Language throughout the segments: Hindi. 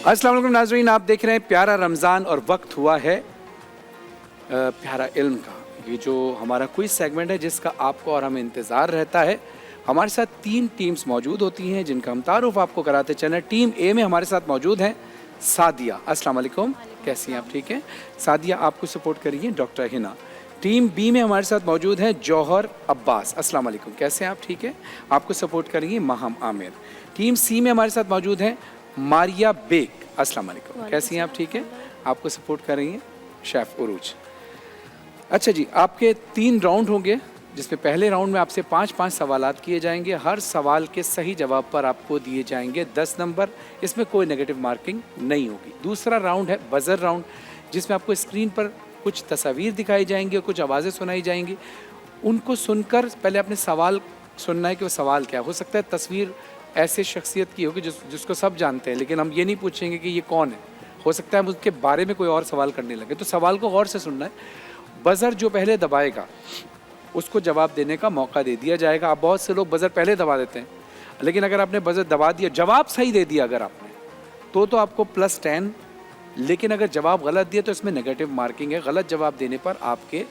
अस्सलाम वालेकुम नाज़रीन, आप देख रहे हैं प्यारा रमज़ान और वक्त हुआ है प्यारा इल्म का। ये जो हमारा क्विज सेगमेंट है जिसका आपको और हमें इंतज़ार रहता है। हमारे साथ 3 टीम्स मौजूद होती हैं जिनका हम तारुफ आपको कराते चलें। टीम ए में हमारे साथ मौजूद हैं सादिया। अस्सलाम वालेकुम, कैसी हैं आप? ठीक हैं सादिया, आपको सपोर्ट करिए डॉक्टर हिना। टीम बी में हमारे साथ मौजूद हैं जौहर अब्बास। अस्सलाम वालेकुम, कैसे हैं आप? ठीक है, आपको सपोर्ट करेंगे माहम आमिर। टीम सी में हमारे साथ मौजूद हैं मारिया बेग। अस्सलाम वालेकुम, कैसी हैं आप? ठीक है, आपको सपोर्ट करेंगे शेफ उरूज। अच्छा जी, आपके 3 राउंड होंगे जिसमें पहले राउंड में आपसे 5-5 सवालात किए जाएंगे। हर सवाल के सही जवाब पर आपको दिए जाएंगे 10 नंबर। इसमें कोई नेगेटिव मार्किंग नहीं होगी। दूसरा राउंड है बजर राउंड, जिसमें आपको स्क्रीन पर कुछ तस्वीर दिखाई जाएंगी और कुछ आवाज़ें सुनाई जाएंगी। उनको सुनकर पहले अपने सवाल सुनना है कि वो सवाल क्या हो सकता है। तस्वीर ऐसे शख्सियत की होगी जिसको सब जानते हैं, लेकिन हम ये नहीं पूछेंगे कि ये कौन है। हो सकता है हम उसके बारे में कोई और सवाल करने लगे, तो सवाल को गौर से सुनना है। बज़र जो पहले दबाएगा उसको जवाब देने का मौका दे दिया जाएगा। अब बहुत से लोग बज़र पहले दबा देते हैं, लेकिन अगर आपने बज़र दबा दिया, जवाब सही दे दिया अगर आपने, तो आपको +10, लेकिन अगर जवाब गलत दिया तो इसमें नेगेटिव मार्किंग है। गलत जवाब देने पर आपके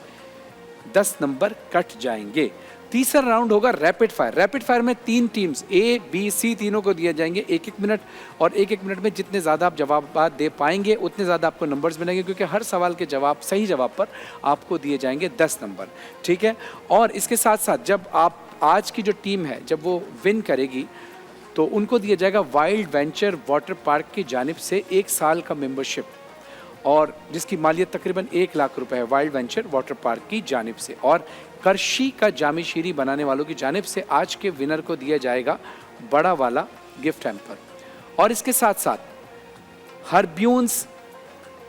10 नंबर कट जाएंगे। तीसरा राउंड होगा रैपिड फायर। रैपिड फायर में 3 टीम्स ए बी सी तीनों को दिए जाएंगे 1-1 मिनट, और 1-1 मिनट में जितने ज़्यादा आप जवाब दे पाएंगे उतने ज़्यादा आपको नंबर्स मिलेंगे, क्योंकि हर सवाल के सही जवाब पर आपको दिए जाएंगे 10 नंबर। ठीक है, और इसके साथ साथ जब आप आज की जो टीम है जब वो विन करेगी तो उनको दिया जाएगा वाइल्ड वेंचर वाटर पार्क की जानिब से 1 साल का मेंबरशिप, और जिसकी मालियत तकरीबन 1 लाख रुपए है वाइल्ड वेंचर वाटर पार्क की जानिब से। और करशी का जामी शीरी बनाने वालों की जानिब से आज के विनर को दिया जाएगा बड़ा वाला गिफ्ट हैम्पर। और इसके साथ साथ हर्ब्यून्स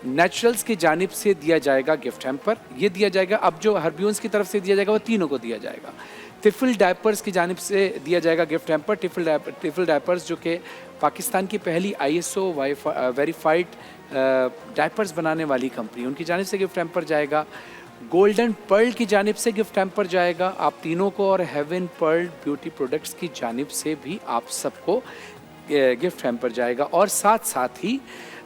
नेचुरल्स की जानिब से दिया जाएगा गिफ्ट हैम्पर। ये दिया जाएगा, अब जो हर्ब्यून्स की तरफ से दिया जाएगा वो तीनों को दिया जाएगा। टिफल डायपर्स की जानिब से दिया जाएगा गिफ्ट हैम्पर। टिफल डायपर्स जो कि पाकिस्तान की पहली ISO वेरीफाइड डायपर्स बनाने वाली कंपनी, उनकी जानिब से गिफ्ट हैम्पर जाएगा। गोल्डन पर्ल की जानिब से गिफ्ट हैम्पर जाएगा आप तीनों को, और हेवन पर्ल ब्यूटी प्रोडक्ट्स की जानिब से भी आप सबको गिफ्ट हैम्पर जाएगा। और साथ साथ ही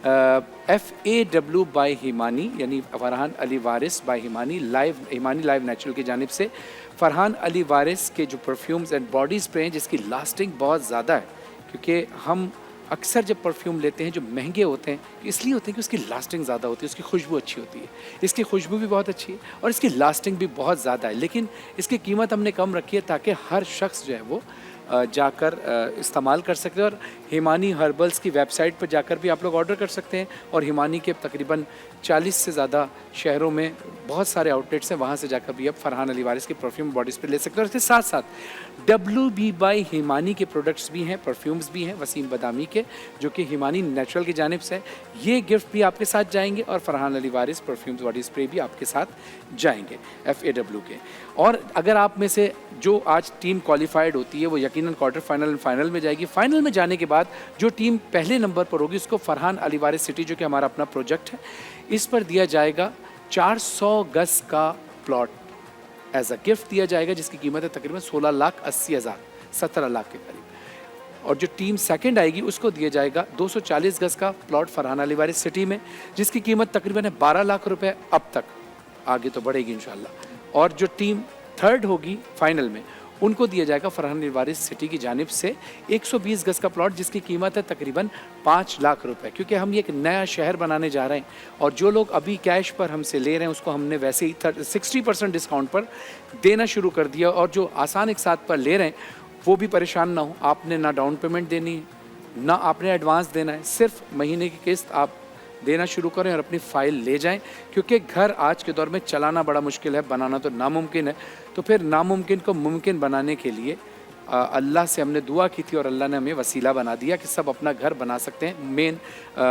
FAW बाय हिमानी, यानी फरहान अली वारिस बाय हिमानी लाइव नेचुरल की जानिब से फरहान अली वारिस के जो परफ्यूम्स एंड बॉडी स्प्रे हैं जिसकी लास्टिंग बहुत ज़्यादा है, क्योंकि हम अक्सर जब परफ्यूम लेते हैं जो महंगे होते हैं इसलिए होते हैं कि उसकी लास्टिंग ज़्यादा होती है, उसकी खुशबू अच्छी होती है। इसकी खुशबू भी बहुत अच्छी है और इसकी लास्टिंग भी बहुत ज़्यादा है, लेकिन इसकी कीमत हमने कम रखी है ताकि हर शख्स जो है वो जाकर इस्तेमाल कर सकते हैं। और हिमानी हर्बल्स की वेबसाइट पर जाकर भी आप लोग ऑर्डर कर सकते हैं, और हिमानी के तकरीबन 40 से ज़्यादा शहरों में बहुत सारे आउटलेट्स हैं, वहाँ से जाकर भी आप फरहान अली वारिस के परफ्यूम बॉडी स्प्रे ले सकते हैं। और इसके साथ साथ WB बाय हिमानी के प्रोडक्ट्स भी हैं, परफ्यूम्स भी हैं वसीम बदामी के, जो कि हिमानी नेचुरल की जानिब से ये गिफ्ट भी आपके साथ जाएंगे, और फरहान अली वारिस परफ्यूम्स बॉडी स्प्रे भी आपके साथ जाएंगे FAW के। और अगर आप में से जो आज टीम क्वालिफाइड होती है वो यकीनन क्वार्टर फाइनल एंड फाइनल में जाएगी। फाइनल में जाने के बाद जो टीम पहले नंबर पर होगी उसको फरहान अली वारिस सिटी, जो कि हमारा अपना प्रोजेक्ट है, इस पर दिया जाएगा 400 गज का प्लॉट एज अ गिफ्ट दिया जाएगा, जिसकी कीमत है तकरीबन 16,80,000, 17 लाख के करीब। और जो टीम सेकंड आएगी उसको दिया जाएगा 240 गज का प्लॉट फरहान अली वारिस सिटी में, जिसकी कीमत तकरीबन है 12 लाख रुपए। अब तक आगे तो बढ़ेगी इंशाल्लाह। और जो टीम थर्ड होगी फाइनल में उनको दिया जाएगा फरहान अली वारिस सिटी की जानिब से 120 गज का प्लॉट, जिसकी कीमत है तकरीबन 5 लाख रुपए। क्योंकि हम ये एक नया शहर बनाने जा रहे हैं, और जो लोग अभी कैश पर हमसे ले रहे हैं उसको हमने वैसे ही 60% डिस्काउंट पर देना शुरू कर दिया, और जो आसान एक साथ पर ले रहे हैं वो भी परेशान ना हो। आपने ना डाउन पेमेंट देनी है, ना आपने एडवांस देना है, सिर्फ महीने की किस्त आप देना शुरू करें और अपनी फ़ाइल ले जाएं, क्योंकि घर आज के दौर में चलाना बड़ा मुश्किल है, बनाना तो नामुमकिन है। तो फिर नामुमकिन को मुमकिन बनाने के लिए अल्लाह से हमने दुआ की थी और अल्लाह ने हमें वसीला बना दिया कि सब अपना घर बना सकते हैं। मेन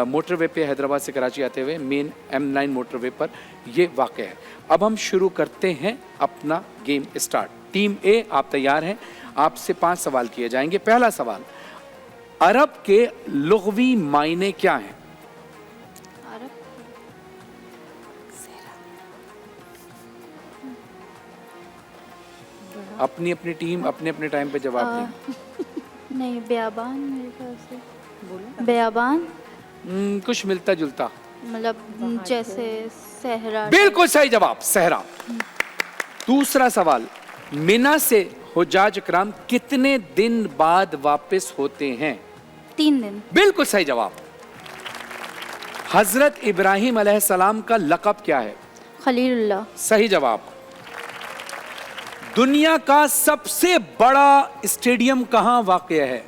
मोटरवे पे हैदराबाद से कराची आते हुए मेन M9 मोटरवे पर ये वाक़ है। अब हम शुरू करते हैं अपना गेम स्टार्ट। टीम ए, आप तैयार हैं? आपसे 5 सवाल किए जाएंगे। पहला सवाल, अरब के लुग़वी मायने क्या हैं? अपनी अपनी टीम अपने अपने टाइम पे जवाब दें। नहीं, बयाबान मेरे ख्याल से। बोलो। बयाबान। कुछ मिलता जुलता। मतलब जैसे सहरा। बिल्कुल सही जवाब, सहरा। दूसरा सवाल, मिना से हुज्जाज इकराम कितने दिन बाद वापस होते हैं? 3 दिन। बिल्कुल सही जवाब। हजरत इब्राहिम अलैहिस्सलाम का लक़ब क्या है? खलीलुल्लाह। सही जवाब। दुनिया का सबसे बड़ा स्टेडियम कहां वाक़ है?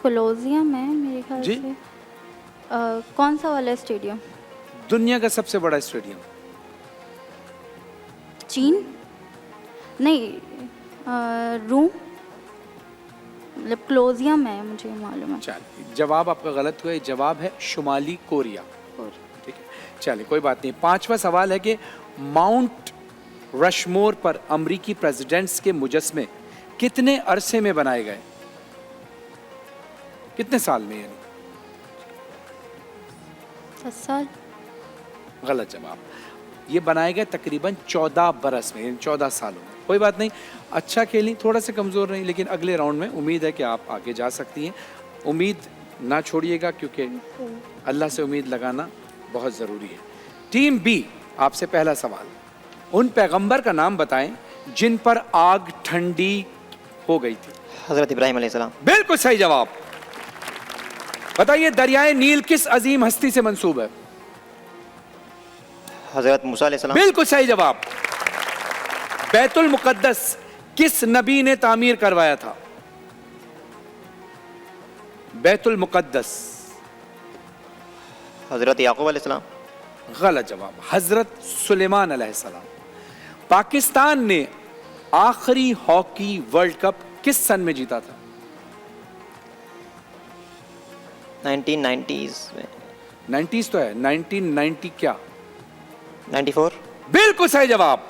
कोलोसियम है मेरे ख्याल जी? से। कौन सा वाला स्टेडियम? दुनिया का सबसे बड़ा स्टेडियम। चीन नहीं, रूम, मतलब कोलोसियम है, मुझे मालूम है। चलिए, जवाब आपका गलत हुआ। जवाब है शुमाली कोरिया। ठीक है, चलिए कोई बात नहीं। पांचवा सवाल है कि माउंट रशमोर पर अमरीकी प्रेसिडेंट्स के मुजस्मे कितने अरसे में बनाए गए? कितने साल में? यानी 10 साल। गलत जवाब। ये बनाए गए तकरीबन 14 बरस में, यानी 14 सालों में। कोई बात नहीं, अच्छा खेली, थोड़ा से कमज़ोर नहीं, लेकिन अगले राउंड में उम्मीद है कि आप आगे जा सकती हैं। उम्मीद ना छोड़िएगा, क्योंकि अल्लाह से उम्मीद लगाना बहुत ज़रूरी है। टीम बी, आपसे पहला सवाल, उन पैगंबर का नाम बताएं जिन पर आग ठंडी हो गई थी? हज़रत इब्राहिम अलैहिस्सलाम। बिल्कुल सही जवाब। बताइए, दरियाए नील किस अजीम हस्ती से मंसूब है? हज़रत मूसा अलैहिस्सलाम। बिल्कुल सही जवाब। बैतुल मुक़द्दस किस नबी ने तामीर करवाया था? बैतुल मुक़द्दस। हज़रत याकूब अलैहिस्सलाम। गलत जवाब, हजरत सुलेमान अलैहिस्सलाम। पाकिस्तान ने आखिरी हॉकी वर्ल्ड कप किस सन में जीता था? 1990s में। 90s तो है, 1990 क्या? 94। बिल्कुल सही जवाब।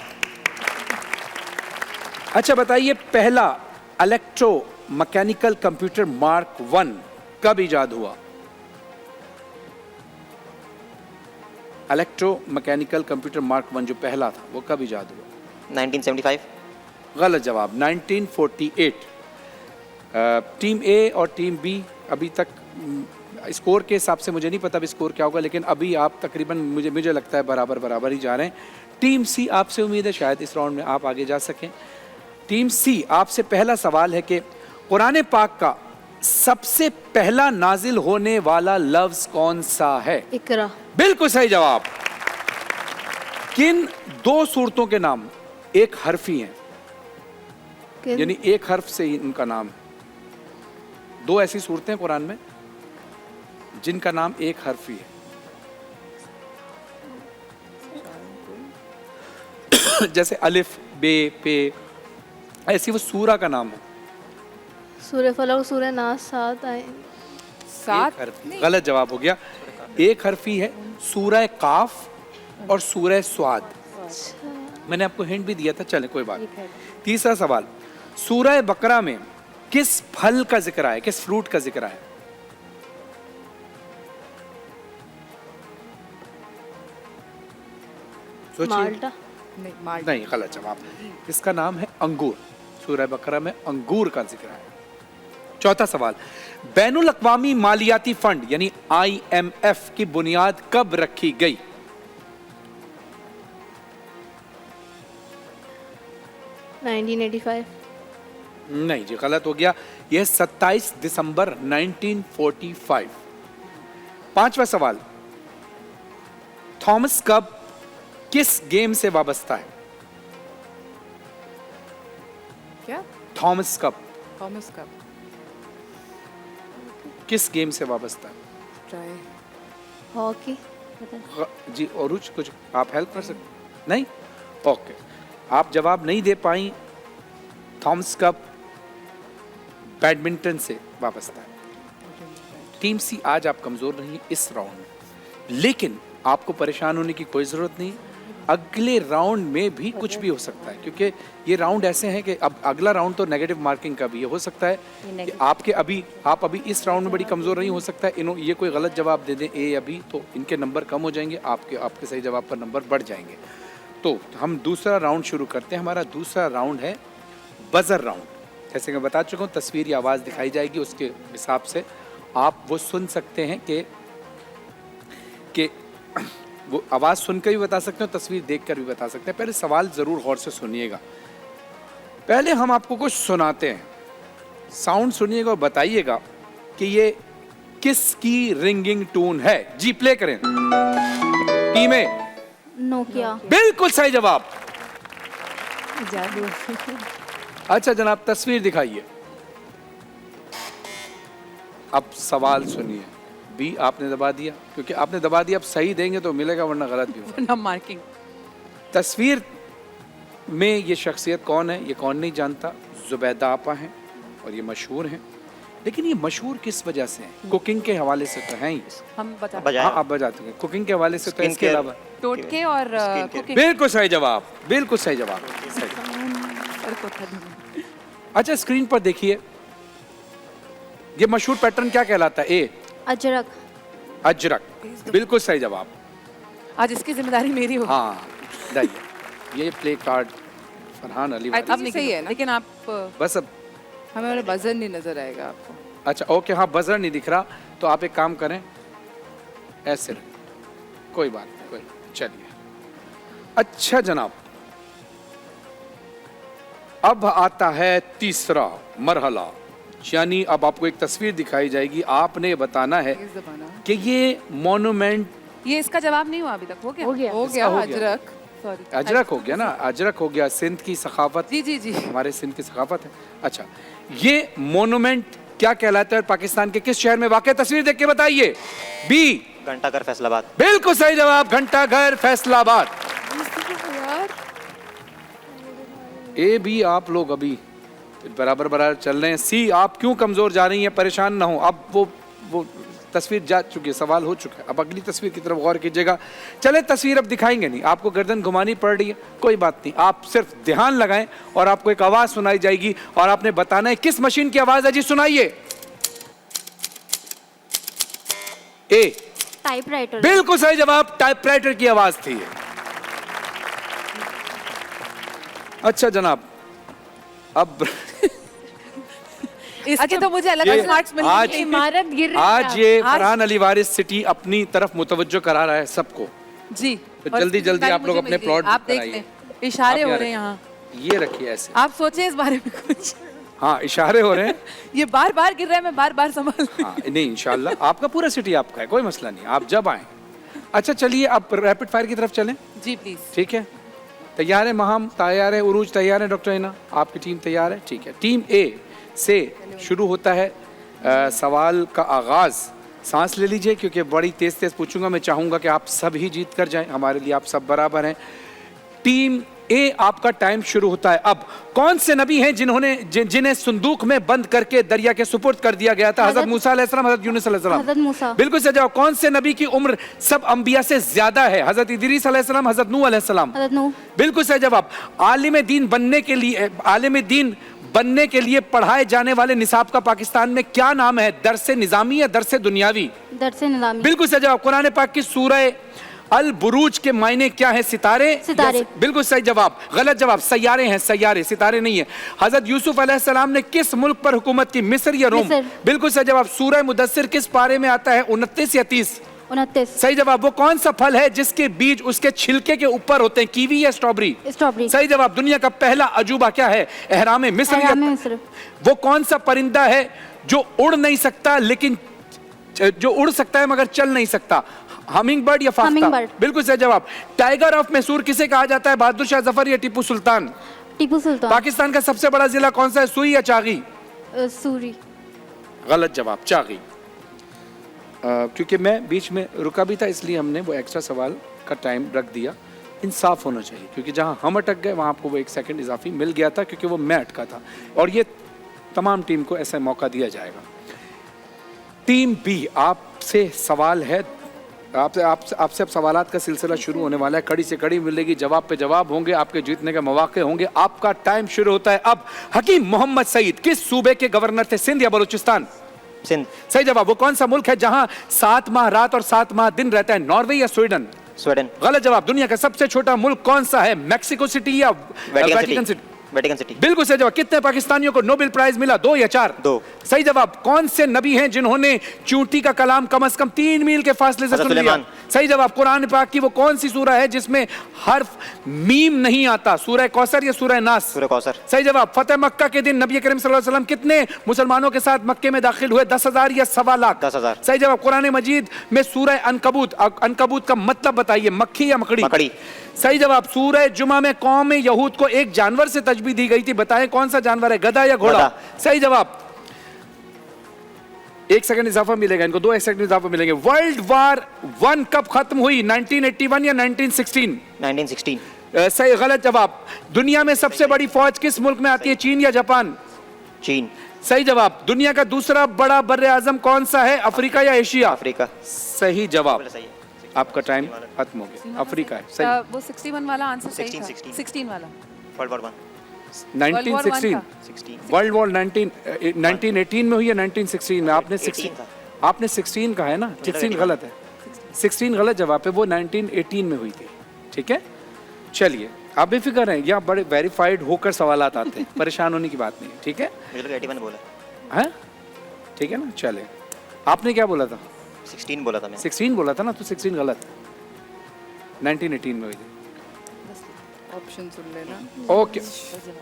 अच्छा बताइए, पहला इलेक्ट्रो मैकेनिकल कंप्यूटर मार्क 1 कब इजाद हुआ? इलेक्ट्रो मैकेनिकल कंप्यूटर मार्क 1 जो पहला था, वो कब इजाद हुआ? 1975। गलत जवाब, 1948। टीम ए और टीम बी अभी तक स्कोर के हिसाब से मुझे नहीं पता अभी स्कोर क्या होगा, लेकिन अभी आप तकरीबन मुझे लगता है बराबर ही जा रहे हैं। टीम सी, आपसे उम्मीद है शायद इस राउंड में आप आगे जा सकें। टीम सी, आपसे पहला सवाल है कि कुरान पाक का सबसे पहला नाजिल होने वाला लफ्ज कौन सा है? इकरा। बिल्कुल सही जवाब। किन 2 सूरतों के नाम एक हरफी हैं? यानी एक हर्फ से ही उनका नाम है। 2 ऐसी सूरतें हैं कुरान में जिनका नाम एक हरफी है। जैसे अलिफ, बे, पे, ऐसी वो सूरा का नाम है। सूरह फलक, सूरह नास, 7 आए। 7? गलत जवाब हो गया। एक हरफी है सूरह काफ और सूरह स्वाद। मैंने आपको हिंट भी दिया था, चले कोई बात। तीसरा सवाल, सूरह बकरा में किस फल का जिक्र है, किस फ्रूट का जिक्र है? माल्टा। नहीं, गलत जवाब। इसका नाम है अंगूर। सूरह बकरा में अंगूर का जिक्र है। चौथा सवाल, बैनुल अक़वामी मालियाती फंड यानी IMF की बुनियाद कब रखी गई? नहीं जी, गलत हो गया। यह 27 दिसंबर 1945। पांचवा सवाल, थॉमस कप किस गेम से वाबस्ता है? क्या? थॉमस कप थॉमस कप किस गेम से वाबस्ता है? ट्राई। हॉकी। जी, और कुछ आप हेल्प कर सकते? नहीं? ओके, आप जवाब नहीं दे पाई। थॉमस कप बैडमिंटन से वाबस्ता है। टीम सी, आज आप कमजोर नहीं है इस राउंड में, लेकिन आपको परेशान होने की कोई जरूरत नहीं। अगले राउंड में भी कुछ भी हो सकता है, क्योंकि ये राउंड ऐसे हैं कि अब अगला राउंड तो नेगेटिव मार्किंग का भी हो सकता है कि आप अभी इस राउंड में बड़ी कमजोर नहीं हो सकता है। ये कोई गलत जवाब दे दें ए अभी, तो इनके नंबर कम हो जाएंगे, आपके सही जवाब पर नंबर बढ़ जाएंगे। तो हम दूसरा राउंड शुरू करते हैं। हमारा दूसरा राउंड है बजर राउंड। जैसे मैं बता चुका हूँ, तस्वीर या आवाज़ दिखाई जाएगी, उसके हिसाब से आप वो सुन सकते हैं कि वो आवाज़ सुनकर भी बता सकते हैं, तस्वीर देखकर भी बता सकते हैं। पहले सवाल ज़रूर गौर से सुनिएगा। पहले हम आपको कुछ सुनाते हैं, साउंड सुनिएगा और बताइएगा कि ये किसकी रिंगिंग टोन है। जी प्ले करें टीमें। नोकिया। बिल्कुल सही जवाब। जादू। अच्छा जनाब, तस्वीर दिखाइए। अब सवाल सुनिए। बी आपने दबा दिया, क्योंकि आपने दबा दिया, अब सही देंगे तो मिलेगा वरना गलत भी होगा। ना मार्किंग। तस्वीर में ये शख्सियत कौन है, ये कौन नहीं जानता। जुबैदा आपा हैं और ये मशहूर हैं, लेकिन ये मशहूर किस वजह से हैं? कुकिंग के हवाले से तो हैं ही। हम बता हाँ आप बजाते हैं, कुकिंग के हवाले से तो है, इसके अलावा टोटके और कुकिंग। बिल्कुल सही जवाब, बिल्कुल सही जवाब। अच्छा स्क्रीन पर देखिए, ये मशहूर पैटर्न क्या कहलाता है? ए अजरक। अजरक, बिल्कुल सही जवाब। आज इसकी जिम्मेदारी मेरी हो। हाँ दाइए, ये प्ले कार्ड फरहान अली वारिस। अब सही है ना? लेकिन आप बस अब हमें वाला बजर नहीं नजर आएगा आपको। अच्छा ओके, हाँ बजर नहीं दिख रहा, तो आप एक काम करें, ऐसे रखें, कोई बात नहीं, कोई चलिए। अच्छा जनाब, अब आता है तीसरा मरहला, यानी अब आपको एक तस्वीर दिखाई जाएगी, आपने बताना है इस ज़माना। कि ये मॉन्यूमेंट। ये इसका जवाब नहीं हुआ अभी तक। हो गया? हो गया। हो इसका गया। हो गया। अजरक। सॉरी। अजरक हो गया ना, अजरक हो गया। सिंध की सखावत, जी जी जी। हमारे सिंध की सखावत है। अच्छा, ये मॉन्यूमेंट क्या कहलाता है और पाकिस्तान के किस शहर में वाक़ है? तस्वीर देख के बताइए। बी घंटाघर फैसलाबाद। बिल्कुल सही जवाब, घंटाघर फैसलाबाद। ए बी आप लोग अभी बराबर बराबर चल रहे हैं। सी आप क्यों कमजोर जा रही हैं? परेशान ना हो, अब वो तस्वीर जा चुकी है, सवाल हो चुका है। अब अगली तस्वीर की तरफ गौर कीजिएगा। चले तस्वीर अब दिखाएंगे नहीं, आपको गर्दन घुमानी पड़ रही है, कोई बात नहीं, आप सिर्फ ध्यान लगाएं और आपको एक आवाज सुनाई जाएगी और आपने बताना है किस मशीन की आवाज है। जी सुनाइए। ए टाइपराइटर। बिल्कुल सही जवाब, टाइपराइटर की आवाज थी। अच्छा जनाब, अब इसके तो मुझे अलग अलग मार्क्स मिल आज गए। इमारत गिर रही आज है। ये फरहान अली वारिस सिटी अपनी तरफ मुतवज्जो करा रहा है सबको। जी। तो और जल्दी इसकी जल्दी आप जानकारी लोग मुझे अपने मिल गई। प्लॉट आप देख लें, इशारे हो रहे हैं यहाँ। ये रखिए ऐसे। आप सोचे इस बारे में कुछ? हाँ इशारे हो रहे हैं। ये बार बार गिर रहा है, मैं बार बार संभाल। हाँ नहीं इंशाल्लाह आपका पूरा सिटी आपका है, कोई मसला नहीं, आप जब आए। अच्छा चलिए अब रैपिड फायर की तरफ चलें। जी प्लीज। ठीक है, तैयार है महाम, तैयार है उरूज, तैयार है डॉक्टर हिना, आपकी टीम तैयार है? ठीक है, टीम ए से शुरू होता है सवाल का आगाज। सांस ले लीजिए क्योंकि बड़ी तेज तेज पूछूंगा, मैं चाहूंगा कि आप सब ही जीत कर जाएं, हमारे लिए आप सब बराबर हैं। टीम ए आपका टाइम शुरू होता है अब। कौन से नबी हैं जिन्हें संदूक में बंद करके दरिया के सुपुर्द कर दिया गया था? हजरत मूसा अलैहिस्सलाम, हजरत यूनुस अलैहिस्सलाम। हजरत मूसा। बिल्कुल सही जवाब। कौन से नबी की उम्र सब अंबिया से ज्यादा है? हजरत इदरीस अलैहिस्सलाम, हजरत नूह अलैहिस्सलाम। हजरत नूह। बिल्कुल सही जवाब। आलिम दीन बनने के लिए पढ़ाए जाने वाले निसाब का पाकिस्तान में क्या नाम है? दरसे निजामी या दरसे दुनियावी? दरसे निजामी। बिल्कुल सही जवाब। कुरान पाक की सूरह अल बुरूज के मायने क्या है? सितारे। सितारे। बिल्कुल सही जवाब। गलत जवाब, सैयारे हैं, सैयारे, सितारे नहीं है। हजरत यूसुफ अलैहिस्सलाम ने किस मुल्क पर हुकूमत की? मिस्र या रोम? मिस्र। बिल्कुल सही जवाब। सूरह मुदस्सिर किस पारे में आता है? 29 या 30? 29। सही जवाब। वो कौन सा फल है जिसके बीज उसके छिलके के ऊपर होते हैं? कीवी या स्ट्रॉबेरी? स्ट्रॉबेरी। सही जवाब। दुनिया का पहला अजूबा क्या है? एहराम मिस्र। एहराम मिस्र। वो कौन सा परिंदा है जो उड़ नहीं सकता लेकिन जो उड़ सकता है मगर चल नहीं सकता? हमिंग बर्ड या फाख्ता? Humming bird. बिल्कुल सही जवाब। टाइगर ऑफ मैसूर किसे कहा जाता है? बहादुर शाह जफर या टीपू सुल्तान? टीपू सुल्तान। पाकिस्तान का सबसे बड़ा जिला कौन सा है? सुई या चागी? सूरी। गलत जवाब, चागी। क्योंकि मैं बीच में रुका भी था इसलिए हमने वो एक्स्ट्रा सवाल का टाइम रख दिया। इंसाफ होना चाहिए क्योंकि जहां हम अटक गए वहां आपको वो 1 सेकंड इजाफी मिल गया था क्योंकि वो मैं अटका था, और ये तमाम टीम को ऐसा मौका दिया जाएगा। टीम बी आपसे सवाल है, आपसे अब सवालात का सिलसिला शुरू होने वाला है। कड़ी से कड़ी मिलेगी, जवाब पे जवाब होंगे, आपके जीतने के मौके होंगे। आपका टाइम शुरू होता है अब। हकीम मोहम्मद सईद किस सूबे के गवर्नर थे? सिंध या बलूचिस्तान? सिंध। सही जवाब। वो कौन सा मुल्क है जहां 7 माह रात और 7 माह दिन रहता है? नॉर्वे या स्वीडन? स्वीडन। गलत जवाब। दुनिया का सबसे छोटा मुल्क कौन सा है? मैक्सिको सिटी या वेटिकन सिटी? Vatican city. बिल्कुल सही जवाब। कितने पाकिस्तानियों को नोबेल प्राइज मिला, 2 या 4? 2। सही जवाब। कौन से नबी हैं जिन्होंने चूंटी का कलाम कम से कम 3 मील के फासले से हज़रत सुन लिया? सुलेमान। सही जवाब। कुरान पाक की वो कौन सी सूरह है जिसमें हर्फ मीम नहीं आता? सूरह कौसर या सूरह नास? सूरह कौसर। सही जवाब। फतेह मक्का के दिन नबी करीम सल्लल्लाहु अलैहि वसल्लम कितने मुसलमानों के साथ मक्के में दाखिल हुए? 10,000 या 1.25 लाख? 10,000। सही जवाब। कुरान मजीद में सूरह अनकबूत, अनकबूत का मतलब बताइए, मक्खी या मकड़ी? मकड़ी। सही जवाब। सूरह जुमा में कौम यहूद को एक जानवर से तजबीह दी गई थी, बताएं कौन सा जानवर है? गधा या घोड़ा? गधा। सही जवाब। 1 सेकंड इजाफा मिलेगा इनको, 2 सेकंड इजाफा मिलेंगे। वर्ल्ड वॉर 1 कब खत्म हुई, 1981 या 1916? 1916। सही गलत जवाब। दुनिया में सबसे बड़ी फौज किस मुल्क में आती है, चीन या जापान? चीन। सही जवाब। दुनिया का दूसरा बड़ा बर्रे आजम कौन सा है, अफ्रीका या एशिया? अफ्रीका। सही जवाब। सही है। आपका टाइम खत्म हो गया। अफ्रीका है। सही। वो 61 वाला आंसर सही 16, था। 16 16 वाला। World war 1। 1916। 16। वर्ल्ड वॉर 1918 में हुई है 1916 में? आपने 18 था। आपने 16 कहा है ना, 16 गलत है। 16 गलत जवाब है, वो 1918 में हुई थी। ठीक है, चलिए आप बेफिक्र हैं, यहाँ बड़े वेरीफाइड होकर सवालात आते हैं, परेशान होने की बात नहीं है। ठीक है, मुझे लगा 81 बोला। हैं? ठीक है ना, चले। आपने क्या बोला था? 16 बोला था मैं। 16 बोला था ना, तो 16 गलत है, 1918 में हुई थी। ऑप्शन सुन लेना। ओके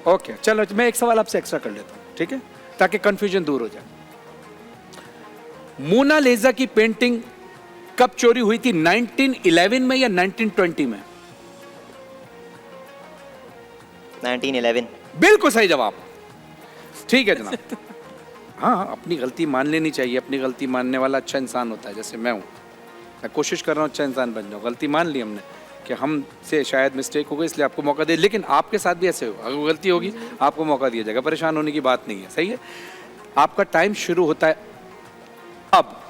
ओके, चलो मैं एक सवाल आपसे एक्स्ट्रा कर लेता हूँ, ठीक है, ताकि कंफ्यूजन दूर हो जाए। मोनालिसा की पेंटिंग कब चोरी हुई थी, 1911 में या 1920 में? 1911। बिल्कुल सही जवाब। ठीक है जनाब। हाँ, अपनी गलती मान लेनी चाहिए, अपनी गलती मानने वाला अच्छा इंसान होता है, जैसे मैं हूँ। मैं कोशिश कर रहा हूँ अच्छा इंसान बन जाऊँ। गलती मान ली हमने कि हमसे शायद मिस्टेक हो गई, इसलिए आपको मौका दे, लेकिन आपके साथ भी ऐसे हो, अगर गलती होगी आपको मौका दिया जाएगा, परेशान होने की बात नहीं है। सही है, आपका टाइम शुरू होता है अब।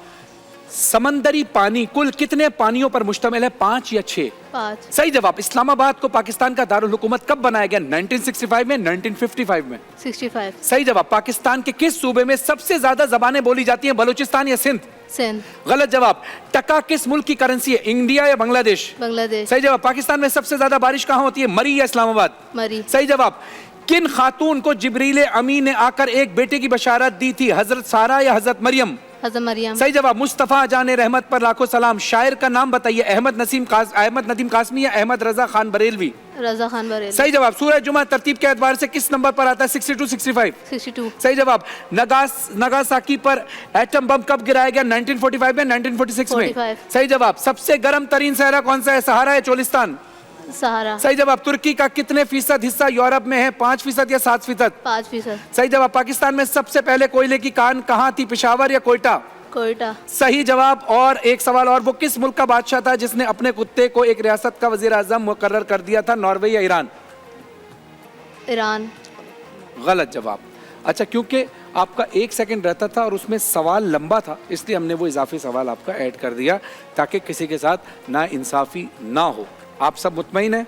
समंदरी पानी कुल कितने पानियों पर मुश्तमिल है, 5 या 6? 5। सही जवाब। इस्लामाबाद को पाकिस्तान का दारुल हुकूमत कब बनाया गया, 1965 में, 1955 में? 65। सही जवाब। पाकिस्तान के किस सूबे में सबसे ज्यादा जबानें बोली जाती हैं, बलूचिस्तान या सिंध? सिंध। गलत जवाब। टका किस मुल्क की करेंसी है, इंडिया या बांग्लादेश? बांग्लादेश। सही जवाब। पाकिस्तान में सबसे ज्यादा बारिश कहां होती है, मरी या इस्लामाबाद? मरी। सही जवाब। किन खातून को जिब्रील अमीन ने आकर एक बेटे की बशारत दी थी, हजरत सारा या हजरत मरियम? हज़रत मरियम। सही जवाब। मुस्तफा जाने रहमत पर लाखों सलाम, शायर का नाम बताइए, अहमद नदीम कासमी या अहमद रजा खान बरेलवी? रजा खान बरेलवी। सही जवाब। सूरह जुमा तरतीब के एतबार से किस नंबर पर आता है, 62, 65? 62। सही जवाब। नागासाकी पर एटम बम कब गिराया गया, 1945 में, 1946 में? 45। सही जवाब। सबसे गर्म तरीन सहरा कौन सा है, सहारा या चोलिस्तान? सहारा। सही जवाब। तुर्की का कितने फीसद हिस्सा यूरोप में है, 5% या 7%? 5%। सही जवाब। पाकिस्तान में सबसे पहले कोयले की कान कहाँ थी, पेशावर या कोयटा? कोयटा। सही जवाब। और एक सवाल और, वो किस मुल्क का बादशाह था जिसने अपने कुत्ते को एक रियासत का वजीर आजम मुकर्रर कर दिया था, नॉर्वे या ईरान? ईरान। गलत जवाब। अच्छा, क्योंकि आपका 1 सेकंड रहता था और उसमें सवाल लंबा था, इसलिए हमने वो इजाफी सवाल आपका ऐड कर दिया ताकि किसी के साथ ना इंसाफी ना हो। आप सब मुतमईन हैं?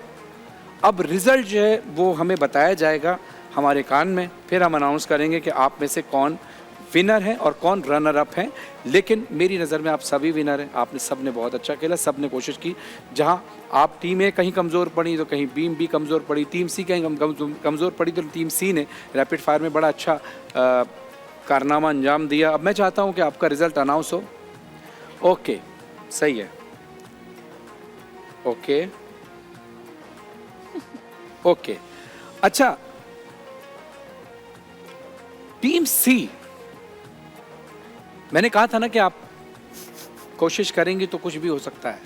अब रिजल्ट जो है वो हमें बताया जाएगा हमारे कान में, फिर हम अनाउंस करेंगे कि आप में से कौन विनर है और कौन रनर अप हैं। लेकिन मेरी नज़र में आप सभी विनर हैं, आपने सब ने बहुत अच्छा खेला, सब ने कोशिश की। जहां आप टीम ए कहीं कमज़ोर पड़ी तो कहीं टीम बी कमज़ोर पड़ी, टीम सी कहीं कमज़ोर पड़ी तो टीम सी ने रैपिड फायर में बड़ा अच्छा कारनामा अंजाम दिया। अब मैं चाहता हूं कि आपका रिज़ल्ट अनाउंस हो। ओके, सही है, ओके ओके। अच्छा, टीम सी, मैंने कहा था ना कि आप कोशिश करेंगे तो कुछ भी हो सकता है,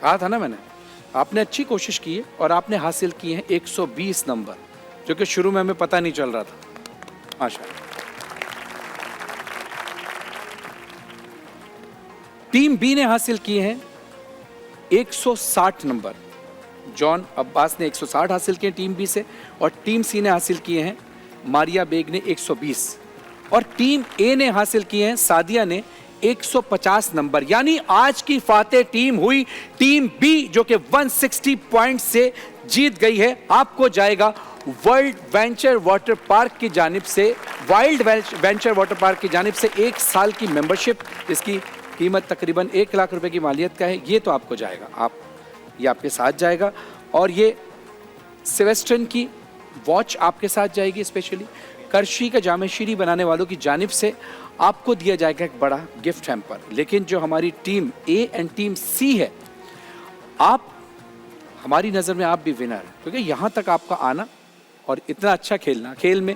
कहा था ना मैंने। आपने अच्छी कोशिश की है और आपने हासिल किए हैं 120 नंबर, जो कि शुरू में हमें पता नहीं चल रहा था। माशाअल्लाह। टीम बी ने हासिल किए हैं 160 नंबर। जॉन अब्बास ने 160 हासिल किए टीम बी से, और टीम सी ने हासिल किए हैं मारिया बेग ने 120, और टीम ए ने हासिल किए हैं सादिया ने 150 नंबर। यानी आज की फातेह टीम हुई टीम बी, जो कि 160 पॉइंट से जीत गई है। आपको जाएगा वर्ल्ड वेंचर वाटर पार्क की जानिब से, वाइल्ड वेंचर वाटर पार्क की जानिब से 1 साल की मेंबरशिप, जिसकी कीमत तकरीबन 1 लाख रुपए की मालियत का है। ये तो आपको जाएगा, ये आपके साथ जाएगा। और ये सिल्वेस्टन की वॉच आपके साथ जाएगी स्पेशली। करशी का जामे शीरी बनाने वालों की जानिब से आपको दिया जाएगा एक बड़ा गिफ्ट हैम्पर। लेकिन जो हमारी टीम ए एंड टीम सी है, आप हमारी नज़र में आप भी विनर हैं, क्योंकि यहाँ तक आपका आना और इतना अच्छा खेलना, खेल में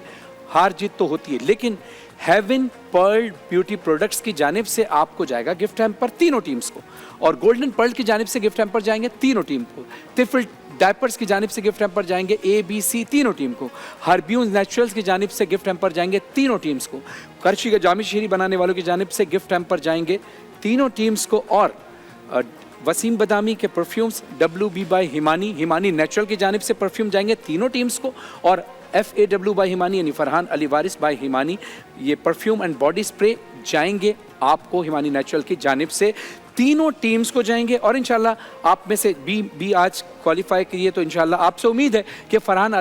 हार जीत तो होती है, लेकिन हेवन पर्ल ब्यूटी प्रोडक्ट्स की जानिब से आपको जाएगा गिफ्ट हैम्पर तीनों टीम्स को, और गोल्डन पर्ल की जानिब से गिफ्ट हैम्पर जाएंगे तीनों टीम को। तिफिल डायपर्स की जानिब से गिफ्ट हैम्पर जाएंगे ए बी सी तीनों टीम को। हर्ब्यून्स नेचुरल्स की जानिब से गिफ्ट हैम्पर जाएंगे तीनों टीम्स को। करशी का जामी शीरी बनाने वालों की जानिब से गिफ्ट हैम्पर जाएंगे तीनों टीम्स को। और वसीम बदामी के perfumes WB by Himani, Himani natural की जानिब से परफ्यूम जाएंगे तीनों टीम्स को। और FAW बाय हिमानी यानी फरहान अली वारिस बाय हिमानी, ये परफ्यूम एंड बॉडी स्प्रे जाएंगे आपको हिमानी नेचुरल की जानिब से, तीनों टीम्स को जाएंगे। और इंशाल्लाह आप में से भी आज क्वालिफाई किए, तो इंशाल्लाह आपसे उम्मीद है कि फरहान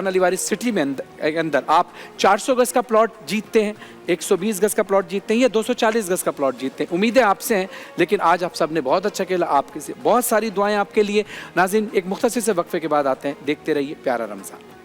अली वारिस सिटी में अंदर आप 400 गज का प्लॉट जीतते हैं, 120 गज का प्लॉट जीतते हैं या 240 गज का प्लॉट जीतते हैं। उम्मीदें आपसे हैं, लेकिन आज आप सब ने बहुत अच्छा खेला, आपके से बहुत सारी दुआएं आपके लिए। नाज़रीन, एक मुख्तसर से वक्फे के बाद आते हैं, देखते रहिए प्यारा रमज़ान।